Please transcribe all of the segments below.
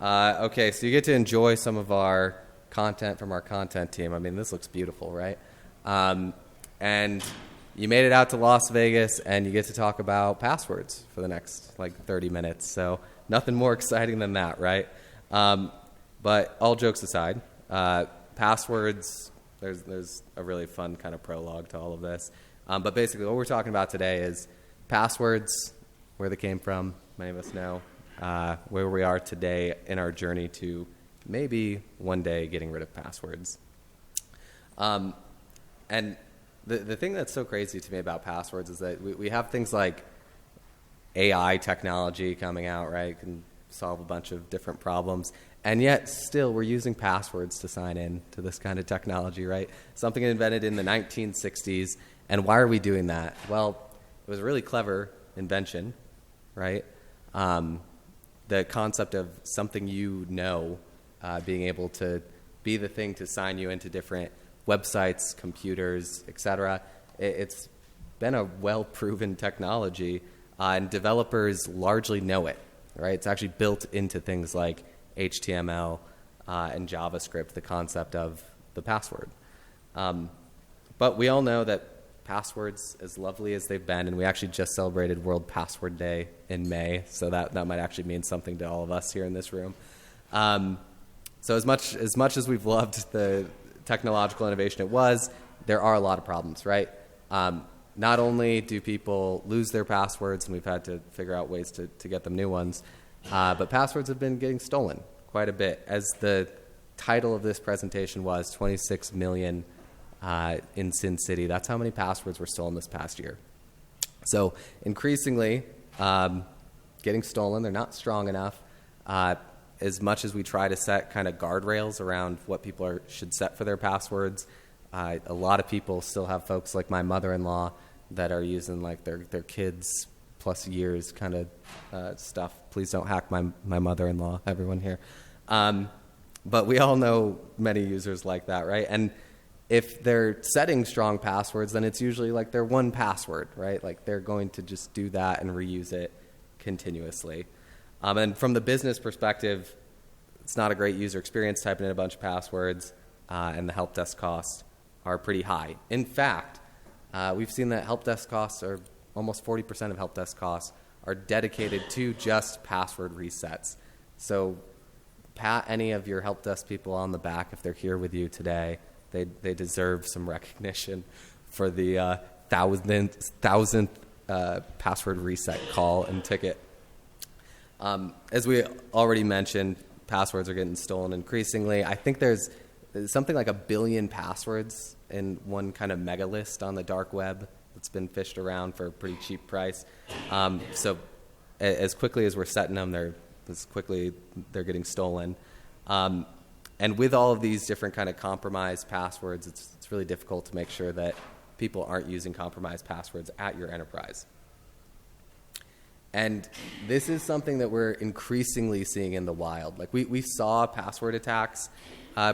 Okay, so you get to enjoy some of our content from our content team. I mean, this looks beautiful, right? And you made it out to Las Vegas, and you get to talk about passwords for the next, 30 minutes. So nothing more exciting than that, right? But all jokes aside, passwords, there's a really fun kind of prologue to all of this. But basically what we're talking about today is passwords, where they came from, many of us know, where we are today in our journey to maybe one day getting rid of passwords. And the thing that's so crazy to me about passwords is that we have things like AI technology coming out, right? Can solve a bunch of different problems. And yet still we're using passwords to sign in to this kind of technology, right? Something invented in the 1960s. And why are we doing that? Well, it was a really clever invention, right? The concept of something being able to be the thing to sign you into different websites, computers, etc. It's been a well-proven technology, and developers largely know it, right? It's actually built into things like HTML and JavaScript, the concept of the password. But we all know that passwords, as lovely as they've been, and we actually just celebrated World Password Day in May, so that might actually mean something to all of us here in this room. So as much as we've loved the technological innovation there are a lot of problems, right? Not only do people lose their passwords, and we've had to figure out ways to get them new ones, but passwords have been getting stolen quite a bit. As the title of this presentation was, 26 million in Sin City. That's how many passwords were stolen this past year. So increasingly getting stolen. They're not strong enough. As much as we try to set kind of guardrails around what people should set for their passwords, a lot of people still have folks like my mother-in-law that are using their kids plus years kind of stuff. Please don't hack my mother-in-law, everyone here. But we all know many users like that, right? And if they're setting strong passwords, then it's usually their one password, right? They're going to just do that and reuse it continuously. And from the business perspective, it's not a great user experience typing in a bunch of passwords, and the help desk costs are pretty high. In fact, we've seen that help desk costs are almost 40% of help desk costs are dedicated to just password resets. So pat any of your help desk people on the back if they're here with you today. They deserve some recognition for the thousandth password reset call and ticket. As we already mentioned, passwords are getting stolen increasingly. I think there's something like 1 billion passwords in one kind of mega list on the dark web that's been fished around for a pretty cheap price. So as quickly as we're setting them, they're getting stolen. And with all of these different kind of compromised passwords, it's really difficult to make sure that people aren't using compromised passwords at your enterprise. And this is something that we're increasingly seeing in the wild. We saw password attacks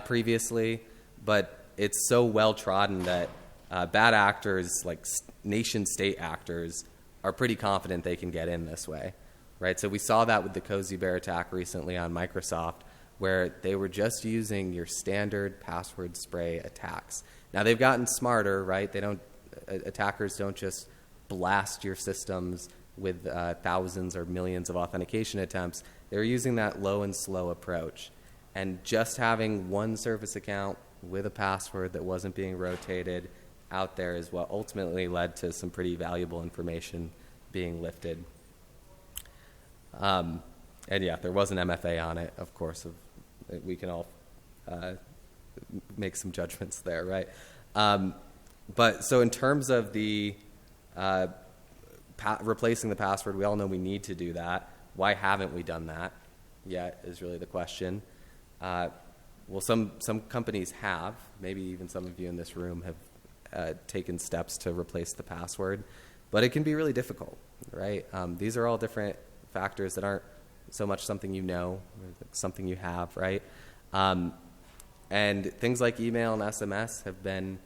previously, but it's so well trodden that bad actors, like nation-state actors, are pretty confident they can get in this way, right? So we saw that with the Cozy Bear attack recently on Microsoft, where they were just using your standard password spray attacks. Now they've gotten smarter, right? Attackers don't just blast your systems with thousands or millions of authentication attempts. They're using that low and slow approach. And just having one service account with a password that wasn't being rotated out there is what ultimately led to some pretty valuable information being lifted. And yeah, there was an MFA on it, of course. We can all make some judgments there, right? But so in terms of the replacing the password, we all know we need to do that. Why haven't we done that yet is really the question. Well, some companies have. Maybe even some of you in this room have taken steps to replace the password. But it can be really difficult, right? These are all different factors that aren't so much something you know, something you have, right? And things like email and SMS have been,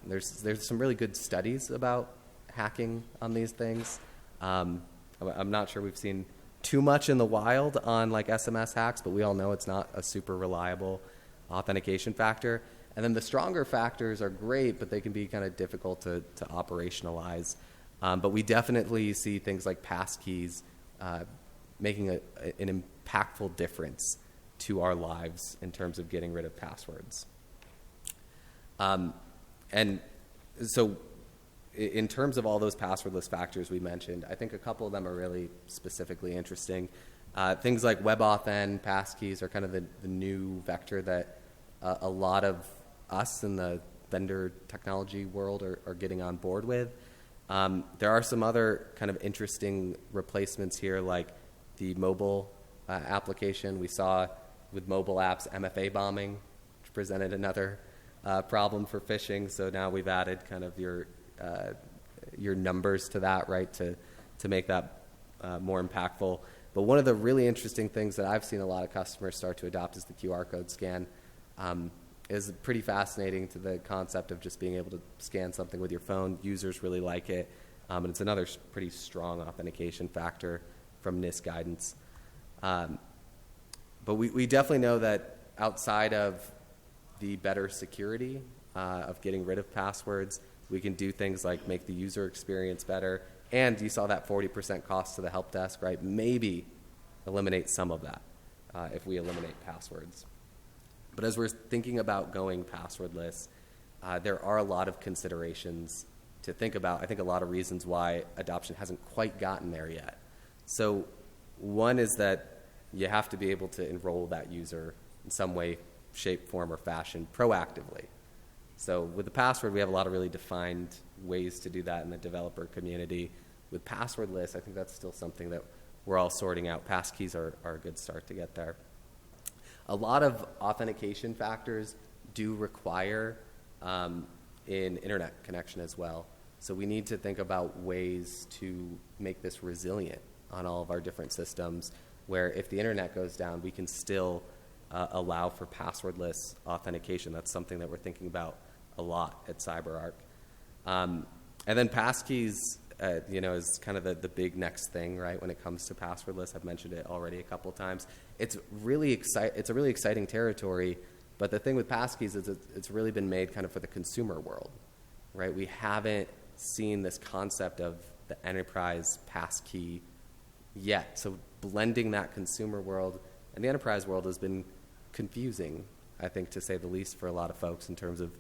there's some really good studies about hacking on these things. I'm not sure we've seen too much in the wild on like SMS hacks, but we all know it's not a super reliable authentication factor. And then the stronger factors are great, but they can be kind of difficult to operationalize. But we definitely see things like passkeys making an impactful difference to our lives in terms of getting rid of passwords. And so in terms of all those passwordless factors we mentioned, I think a couple of them are really specifically interesting. Things like WebAuthn, passkeys are kind of the new vector that a lot of us in the vendor technology world are getting on board with. There are some other kind of interesting replacements here, like the mobile application. We saw with mobile apps MFA bombing, which presented another problem for phishing. So now we've added kind of your numbers to that, right, to make that more impactful. But one of the really interesting things that I've seen a lot of customers start to adopt is the QR code scan. Is pretty fascinating to the concept of just being able to scan something with your phone. Users really like it, and it's another pretty strong authentication factor from NIST guidance. But we definitely know that outside of the better security of getting rid of passwords, we can do things like make the user experience better. And you saw that 40% cost to the help desk, right? Maybe eliminate some of that if we eliminate passwords. But as we're thinking about going passwordless, there are a lot of considerations to think about. I think a lot of reasons why adoption hasn't quite gotten there yet. So one is that you have to be able to enroll that user in some way, shape, form, or fashion proactively. So with the password, we have a lot of really defined ways to do that in the developer community. With passwordless, I think that's still something that we're all sorting out. Passkeys are a good start to get there. A lot of authentication factors do require an internet connection as well. So we need to think about ways to make this resilient on all of our different systems, where if the internet goes down, we can still allow for passwordless authentication. That's something that we're thinking about a lot at CyberArk. And then passkeys, is kind of the big next thing, right, when it comes to passwordless. I've mentioned it already a couple of times. It's a really exciting territory, but the thing with passkeys is it's really been made kind of for the consumer world, right? We haven't seen this concept of the enterprise passkey yet. So blending that consumer world and the enterprise world has been confusing, I think, to say the least, for a lot of folks in terms of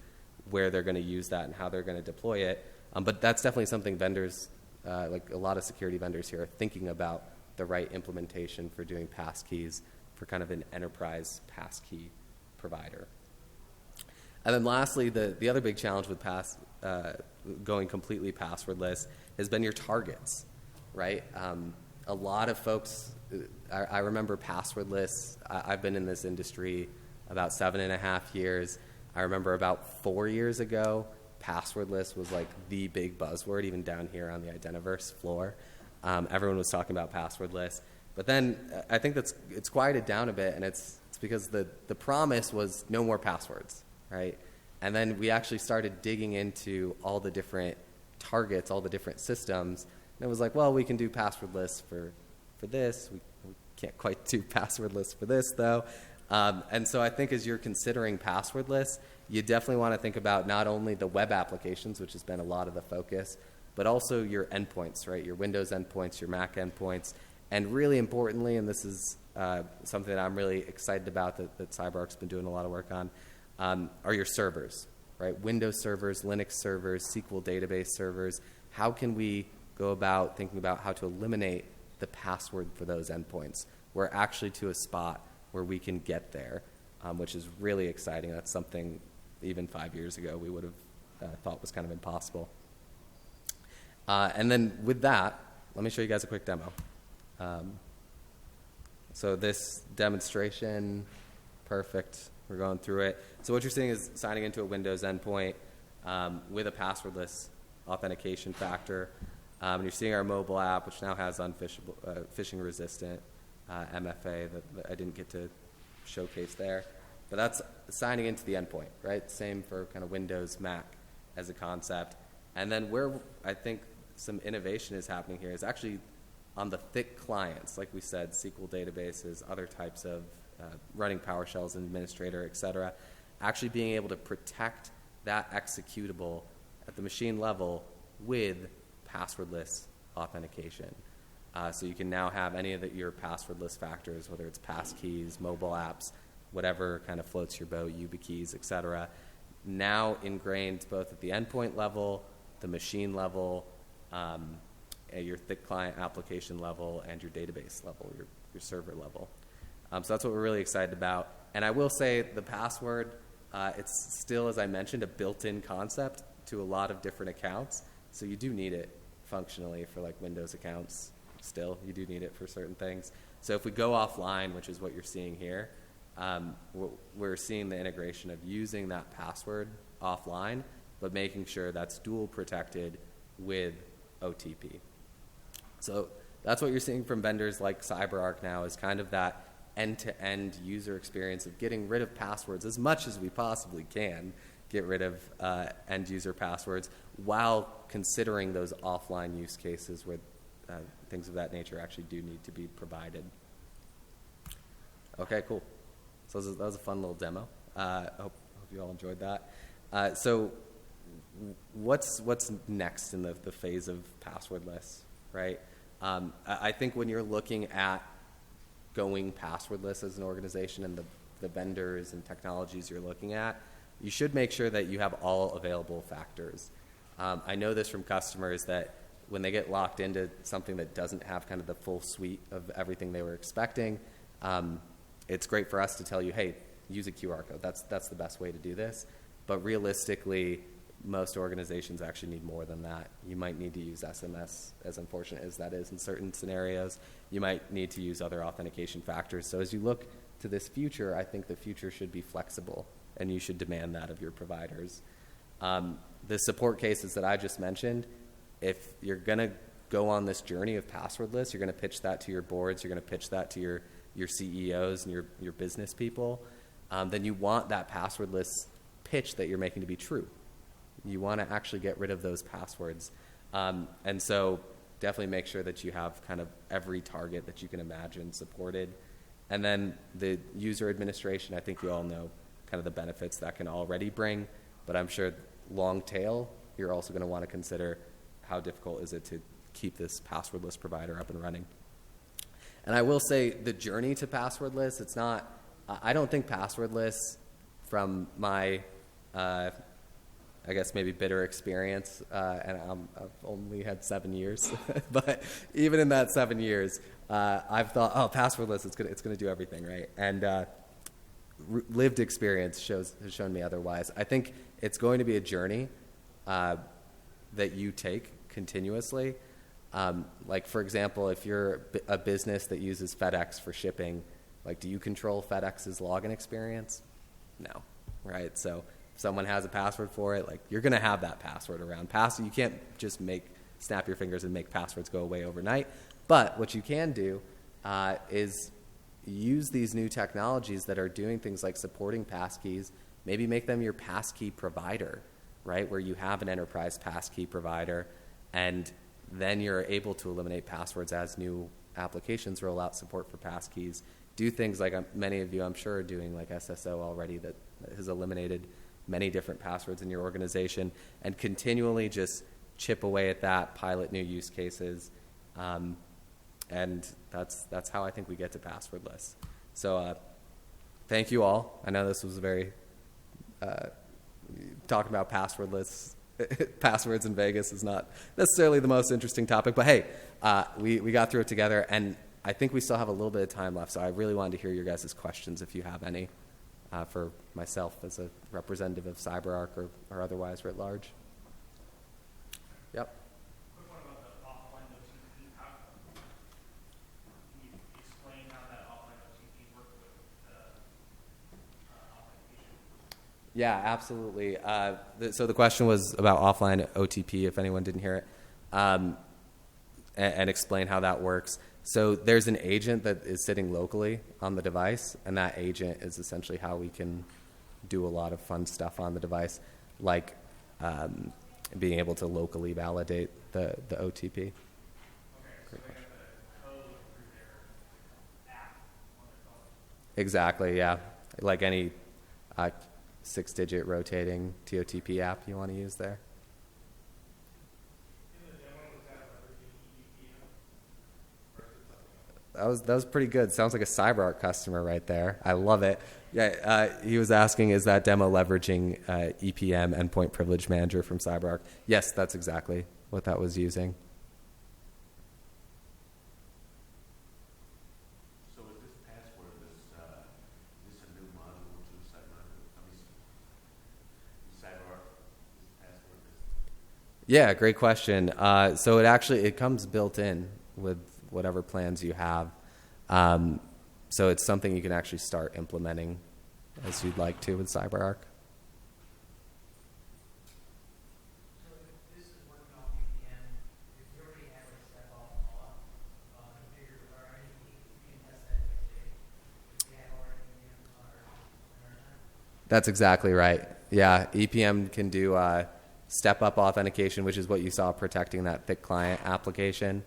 where they're going to use that and how they're going to deploy it. But that's definitely something vendors, like a lot of security vendors here, are thinking about the right implementation for doing passkeys for kind of an enterprise passkey provider. And then lastly, the other big challenge with going completely passwordless has been your targets, right? A lot of folks, I remember passwordless. I've been in this industry about 7.5 years. I remember about 4 years ago, passwordless was like the big buzzword, even down here on the Identiverse floor. Everyone was talking about passwordless. But then I think it's quieted down a bit, and it's because the promise was no more passwords, right? And then we actually started digging into all the different targets, all the different systems, and it was like, well, we can do passwordless for this. We can't quite do passwordless for this, though. And so I think as you're considering passwordless, you definitely want to think about not only the web applications, which has been a lot of the focus, but also your endpoints, right? Your Windows endpoints, your Mac endpoints, and really importantly, and this is something that I'm really excited about that CyberArk's been doing a lot of work on, are your servers, right? Windows servers, Linux servers, SQL database servers. How can we go about thinking about how to eliminate the password for those endpoints? We're actually to a spot where we can get there, which is really exciting. That's something even 5 years ago we would have thought was kind of impossible. And then with that, let me show you guys a quick demo. So this demonstration, perfect. We're going through it. So what you're seeing is signing into a Windows endpoint with a passwordless authentication factor. And you're seeing our mobile app, which now has phishing-resistant MFA that I didn't get to showcase there. But that's signing into the endpoint, right? Same for kind of Windows, Mac as a concept. And then where I think some innovation is happening here is actually On the thick clients, like we said, SQL databases, other types of running PowerShells, administrator, et cetera, actually being able to protect that executable at the machine level with passwordless authentication. So you can now have any of your passwordless factors, whether it's passkeys, mobile apps, whatever kind of floats your boat, YubiKeys, et cetera, now ingrained both at the endpoint level, the machine level, at your thick client application level, and your database level, your server level. So that's what we're really excited about. And I will say the password, it's still, as I mentioned, a built-in concept to a lot of different accounts. So you do need it functionally for like Windows accounts still. You do need it for certain things. So if we go offline, which is what you're seeing here, we're seeing the integration of using that password offline, but making sure that's dual protected with OTP. So that's what you're seeing from vendors like CyberArk now, is kind of that end-to-end user experience of getting rid of passwords as much as we possibly can, get rid of end-user passwords, while considering those offline use cases where things of that nature actually do need to be provided. Okay, cool. So that was a fun little demo. I hope you all enjoyed that. So what's next in the phase of passwordless, right? I think when you're looking at going passwordless as an organization and the vendors and technologies you're looking at, you should make sure that you have all available factors. I know this from customers that when they get locked into something that doesn't have kind of the full suite of everything they were expecting, it's great for us to tell you, hey, use a QR code. That's the best way to do this. But realistically, most organizations actually need more than that. You might need to use SMS, as unfortunate as that is in certain scenarios. You might need to use other authentication factors. So as you look to this future, I think the future should be flexible, and you should demand that of your providers. The support cases that I just mentioned, if you're going to go on this journey of passwordless, you're going to pitch that to your boards, you're going to pitch that to your CEOs and your business people, then you want that passwordless pitch that you're making to be true. You want to actually get rid of those passwords. And so definitely make sure that you have kind of every target that you can imagine supported. And then the user administration, I think you all know kind of the benefits that can already bring, but I'm sure long tail, you're also going to want to consider how difficult is it to keep this passwordless provider up and running. And I will say the journey to passwordless, it's not, I don't think passwordless from my, I guess maybe bitter experience, and I've only had 7 years, but even in that 7 years, I've thought, oh, passwordless, it's gonna do everything, right? And lived experience has shown me otherwise. I think it's going to be a journey that you take continuously. Like, for example, if you're a business that uses FedEx for shipping, like, do you control FedEx's login experience? No, right? So if someone has a password for it, like, you're going to have that password around. You can't just snap your fingers and make passwords go away overnight. But what you can do is use these new technologies that are doing things like supporting passkeys, maybe make them your passkey provider, right, where you have an enterprise passkey provider, and then you're able to eliminate passwords as new applications roll out support for passkeys. Do things like many of you, I'm sure, are doing, like SSO already, that has eliminated many different passwords in your organization, and continually just chip away at that, pilot new use cases, and that's how I think we get to passwordless. So thank you all. I know this was a very talking about passwordless passwords in Vegas is not necessarily the most interesting topic, but hey, we got through it together, and I think we still have a little bit of time left, so I really wanted to hear your guys' questions if you have any for myself as a representative of CyberArk or otherwise writ large. Yep. Quick one about the offline OTP. Can you explain how that offline OTP works with authentication? Yeah, absolutely. So the question was about offline OTP, if anyone didn't hear it, and explain how that works. So there's an agent that is sitting locally on the device, and that agent is essentially how we can do a lot of fun stuff on the device, like being able to locally validate the OTP. Okay, so they have the Exactly, yeah. Like any 6-digit rotating TOTP app you want to use there. That was pretty good. Sounds like a CyberArk customer right there. I love it. Yeah, he was asking, is that demo leveraging EPM, Endpoint Privilege Manager from CyberArk? Yes, that's exactly what that was using. So is this passwordless, is this a new module to CyberArk? Is passwordless? Yeah, great question. So it comes built in with whatever plans you have. So it's something you can actually start implementing as you'd like to with CyberArk. So if this is working off VPN, if you already have a step off configured or anything, you can test that next day. If you have already VPN on our time. That's exactly right. Yeah, EPM can do step-up authentication, which is what you saw protecting that thick client application.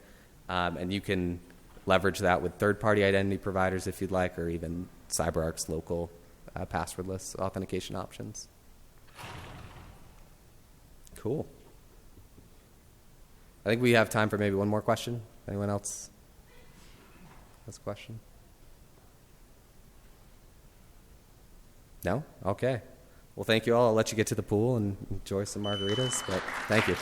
And you can leverage that with third-party identity providers if you'd like, or even CyberArk's local passwordless authentication options. Cool. I think we have time for maybe one more question. Anyone else has a question? No? Okay. Well, thank you all. I'll let you get to the pool and enjoy some margaritas, but thank you.